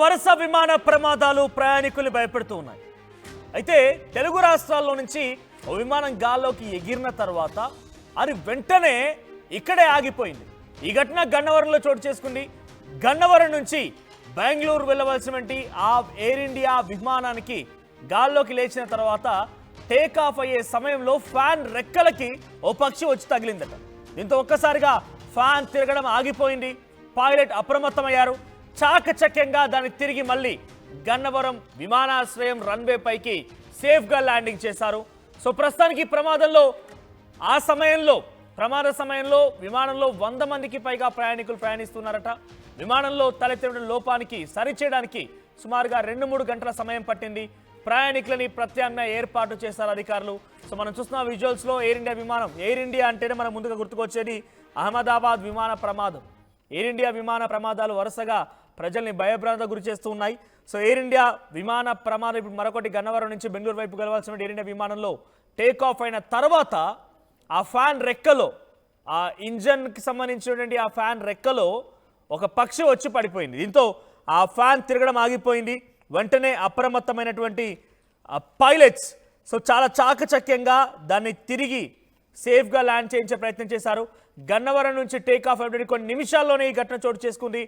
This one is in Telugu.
వరుస విమాన ప్రమాదాలు ప్రయాణికులు భయపెడుతూ ఉన్నాయి. అయితే తెలుగు రాష్ట్రాల్లో నుంచి ఓ విమానం గాల్లోకి ఎగిరిన తర్వాత అది వెంటనే ఇక్కడే ఆగిపోయింది. ఈ ఘటన గన్నవరంలో చోటు చేసుకుంది. గన్నవరం నుంచి బెంగళూరు వెళ్ళవలసినటువంటి ఆ ఎయిర్ ఇండియా విమానానికి గాల్లోకి లేచిన తర్వాత టేక్ ఆఫ్ అయ్యే సమయంలో ఫ్యాన్ రెక్కలకి ఓ పక్షి వచ్చి తగిలిందట. దీంతో ఒక్కసారిగా ఫ్యాన్ తిరగడం ఆగిపోయింది. పైలట్ అప్రమత్తమయ్యారు. చాకచక్యంగా దాన్ని తిరిగి మళ్ళీ గన్నవరం విమానాశ్రయం రన్వే పైకి సేఫ్గా ల్యాండింగ్ చేశారు. సో ప్రస్తుతానికి ప్రమాద సమయంలో విమానంలో 100 మందికి పైగా ప్రయాణికులు ప్రయాణిస్తున్నారట. విమానంలో తలెత్తిన లోపానికి సరిచేయడానికి సుమారుగా 2-3 గంటల సమయం పట్టింది. ప్రయాణికులని ప్రత్యామ్నాయ ఏర్పాటు చేశారు అధికారులు. సో మనం చూస్తున్న విజువల్స్లో ఎయిర్ ఇండియా విమానం. ఎయిర్ ఇండియా అంటేనే మనం ముందుగా గుర్తుకొచ్చేది అహ్మదాబాద్ విమాన ప్రమాదం. ఎయిర్ ఇండియా విమాన ప్రమాదాలు వరుసగా ప్రజల్ని భయభ్రాంతకు గురి చేస్తూ ఉన్నాయి. సో ఎయిర్ ఇండియా విమాన ప్రమాదం ఇప్పుడు మరొకటి గన్నవరం నుంచి బెంగళూరు వైపు గెలవాల్సిన ఎయిర్ ఇండియా విమానంలో టేక్ ఆఫ్ అయిన తర్వాత ఆ ఫ్యాన్ రెక్కలో, ఆ ఇంజన్కి సంబంధించినటువంటి ఆ ఫ్యాన్ రెక్కలో ఒక పక్షి వచ్చి పడిపోయింది. దీంతో ఆ ఫ్యాన్ తిరగడం ఆగిపోయింది. వెంటనే అప్రమత్తమైనటువంటి పైలట్స్ చాలా చాకచక్యంగా దాన్ని తిరిగి సేఫ్గా ల్యాండ్ చేయించే ప్రయత్నం చేశారు. గన్నవరం నుంచి టేక్ ఆఫ్ అయినటువంటి కొన్ని నిమిషాల్లోనే ఈ ఘటన చోటు చేసుకుంది.